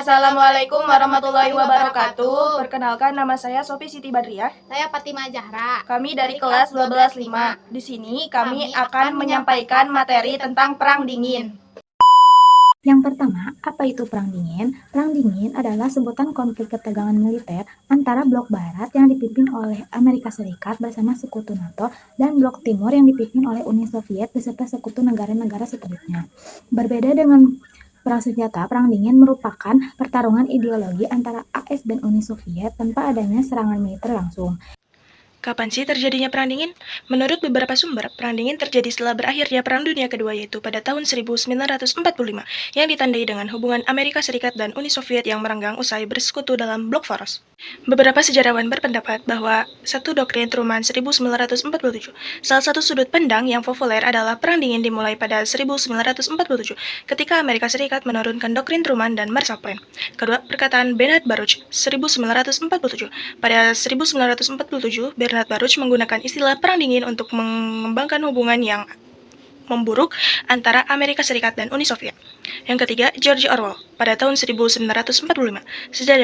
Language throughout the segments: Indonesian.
Assalamualaikum warahmatullahi wabarakatuh. Perkenalkan, nama saya Sofi Siti Badriah. Saya Fatimah Zahra. Kami dari kelas 12.5. Di sini kami akan menyampaikan materi tentang Perang Dingin. Yang pertama, apa itu Perang Dingin? Perang Dingin adalah sebutan konflik ketegangan militer antara Blok Barat yang dipimpin oleh Amerika Serikat bersama sekutu NATO dan Blok Timur yang dipimpin oleh Uni Soviet beserta sekutu negara-negara satelitnya. Berbeda dengan Perang senjata, Perang Dingin merupakan pertarungan ideologi antara AS dan Uni Soviet tanpa adanya serangan militer langsung. Kapan sih terjadinya Perang Dingin? Menurut beberapa sumber, Perang Dingin terjadi setelah berakhirnya Perang Dunia Kedua, yaitu pada tahun 1945, yang ditandai dengan hubungan Amerika Serikat dan Uni Soviet yang merenggang usai bersekutu dalam blok poros. Beberapa sejarawan berpendapat bahwa satu doktrin Truman 1947, salah satu sudut pandang yang populer adalah Perang Dingin dimulai pada 1947 ketika Amerika Serikat menurunkan doktrin Truman dan Marshall Plan. Kedua, perkataan Bernard Baruch 1947. Pada 1947, Bernard Baruch menggunakan istilah Perang Dingin untuk mengembangkan hubungan yang memburuk antara Amerika Serikat dan Uni Soviet. Yang ketiga, George Orwell. Pada tahun 1945,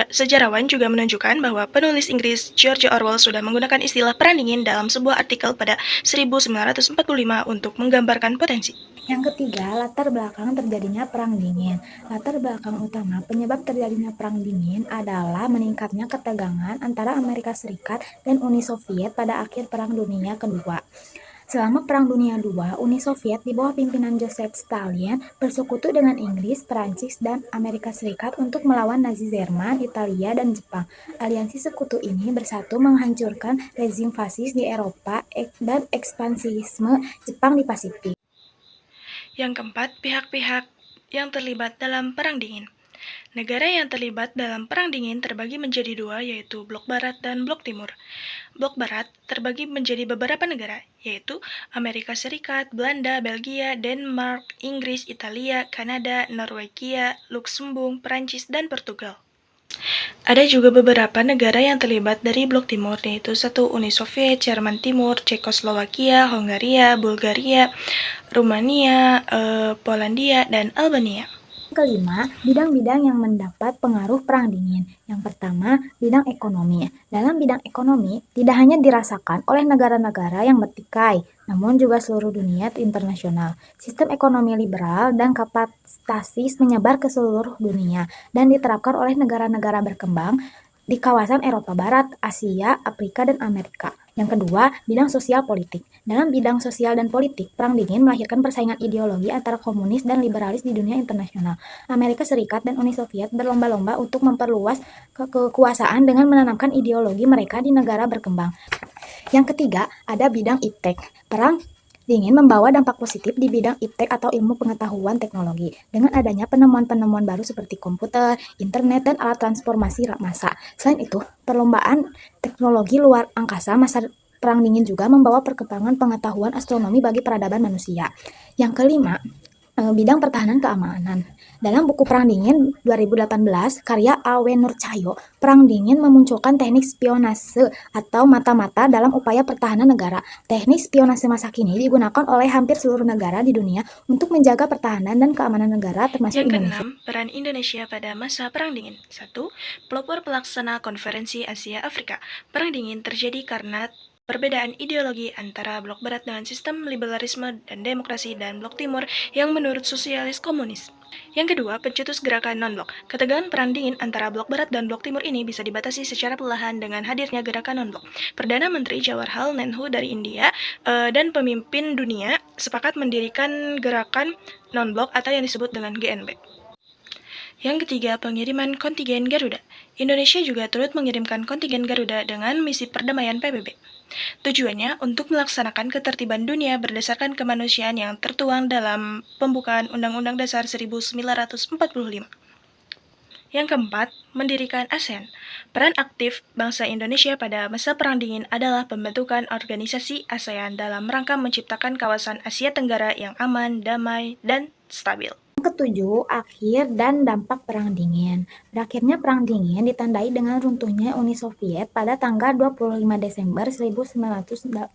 sejarawan juga menunjukkan bahwa penulis Inggris George Orwell sudah menggunakan istilah Perang Dingin dalam sebuah artikel pada 1945 untuk menggambarkan potensi. Yang ketiga, latar belakang terjadinya Perang Dingin. Latar belakang utama penyebab terjadinya Perang Dingin adalah meningkatnya ketegangan antara Amerika Serikat dan Uni Soviet pada akhir Perang Dunia Kedua. Selama Perang Dunia II, Uni Soviet di bawah pimpinan Joseph Stalin bersekutu dengan Inggris, Perancis, dan Amerika Serikat untuk melawan Nazi Jerman, Italia, dan Jepang. Aliansi sekutu ini bersatu menghancurkan rezim fasis di Eropa dan ekspansisme Jepang di Pasifik. Yang keempat, pihak-pihak yang terlibat dalam Perang Dingin. Negara yang terlibat dalam Perang Dingin terbagi menjadi dua, yaitu Blok Barat dan Blok Timur. Blok Barat terbagi menjadi beberapa negara, yaitu Amerika Serikat, Belanda, Belgia, Denmark, Inggris, Italia, Kanada, Norwegia, Luksemburg, Perancis, dan Portugal. Ada juga beberapa negara yang terlibat dari Blok Timur, yaitu satu Uni Soviet, Jerman Timur, Cekoslowakia, Hongaria, Bulgaria, Rumania, Polandia, dan Albania. Kelima, bidang-bidang yang mendapat pengaruh Perang Dingin. Yang pertama, bidang ekonomi. Dalam bidang ekonomi, tidak hanya dirasakan oleh negara-negara yang bertikai, namun juga seluruh dunia internasional. Sistem ekonomi liberal dan kapitalis menyebar ke seluruh dunia dan diterapkan oleh negara-negara berkembang di kawasan Eropa Barat, Asia, Afrika, dan Amerika. Yang kedua, bidang sosial politik. Dalam bidang sosial dan politik, Perang Dingin melahirkan persaingan ideologi antara komunis dan liberalis di dunia internasional. Amerika Serikat dan Uni Soviet berlomba-lomba untuk memperluas kekuasaan dengan menanamkan ideologi mereka di negara berkembang. Yang ketiga, ada bidang iptek. Perang Dingin membawa dampak positif di bidang iptek atau ilmu pengetahuan teknologi dengan adanya penemuan-penemuan baru seperti komputer, internet, dan alat transformasi massa. Selain itu, perlombaan teknologi luar angkasa masa Perang Dingin juga membawa perkembangan pengetahuan astronomi bagi peradaban manusia. Yang kelima, bidang pertahanan keamanan. Dalam buku Perang Dingin 2018, karya Awe Nur Cahyo, Perang Dingin memunculkan teknik spionase atau mata-mata dalam upaya pertahanan negara. Teknik spionase masa kini digunakan oleh hampir seluruh negara di dunia untuk menjaga pertahanan dan keamanan negara termasuk Yang Indonesia. keenam, peran Indonesia pada masa Perang Dingin. 1. Pelopor pelaksana Konferensi Asia Afrika. Perang Dingin terjadi karena perbedaan ideologi antara Blok Barat dengan sistem liberalisme dan demokrasi dan Blok Timur yang menurut sosialis komunis. Yang kedua, pencetus gerakan non-blok. Ketegangan Perang Dingin antara Blok Barat dan Blok Timur ini bisa dibatasi secara perlahan dengan hadirnya gerakan non-blok. Perdana Menteri Jawaharlal Nehru dari India dan pemimpin dunia sepakat mendirikan gerakan non-blok atau yang disebut dengan GNB. Yang ketiga, pengiriman kontingen Garuda. Indonesia juga turut mengirimkan kontingen Garuda dengan misi perdamaian PBB. Tujuannya untuk melaksanakan ketertiban dunia berdasarkan kemanusiaan yang tertuang dalam pembukaan Undang-Undang Dasar 1945. Yang keempat, mendirikan ASEAN. Peran aktif bangsa Indonesia pada masa Perang Dingin adalah pembentukan organisasi ASEAN dalam rangka menciptakan kawasan Asia Tenggara yang aman, damai, dan stabil. Ketujuh, akhir dan dampak Perang Dingin. Berakhirnya Perang Dingin ditandai dengan runtuhnya Uni Soviet pada tanggal 25 Desember 1991.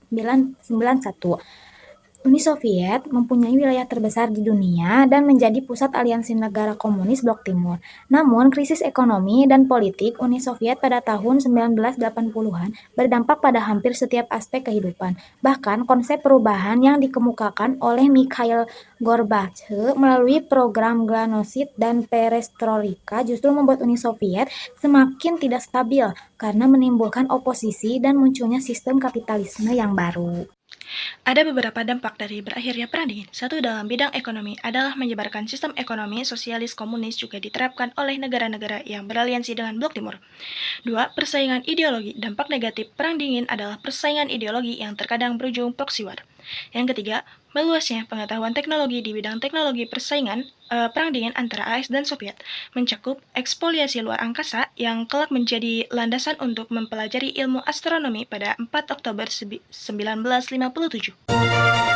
Uni Soviet mempunyai wilayah terbesar di dunia dan menjadi pusat aliansi negara komunis Blok Timur. Namun, krisis ekonomi dan politik Uni Soviet pada tahun 1980-an berdampak pada hampir setiap aspek kehidupan. Bahkan, konsep perubahan yang dikemukakan oleh Mikhail Gorbachev melalui program Glasnost dan Perestroika justru membuat Uni Soviet semakin tidak stabil karena menimbulkan oposisi dan munculnya sistem kapitalisme yang baru. Ada beberapa dampak dari berakhirnya Perang Dingin. Satu, dalam bidang ekonomi adalah menyebarkan sistem ekonomi sosialis komunis juga diterapkan oleh negara-negara yang beraliansi dengan Blok Timur. Dua, persaingan ideologi. Dampak negatif Perang Dingin adalah persaingan ideologi yang terkadang berujung proxy war. Yang ketiga, meluasnya pengetahuan teknologi di bidang teknologi persaingan Perang Dingin antara AS dan Soviet, mencakup eksplorasi luar angkasa yang kelak menjadi landasan untuk mempelajari ilmu astronomi pada 4 Oktober 1957.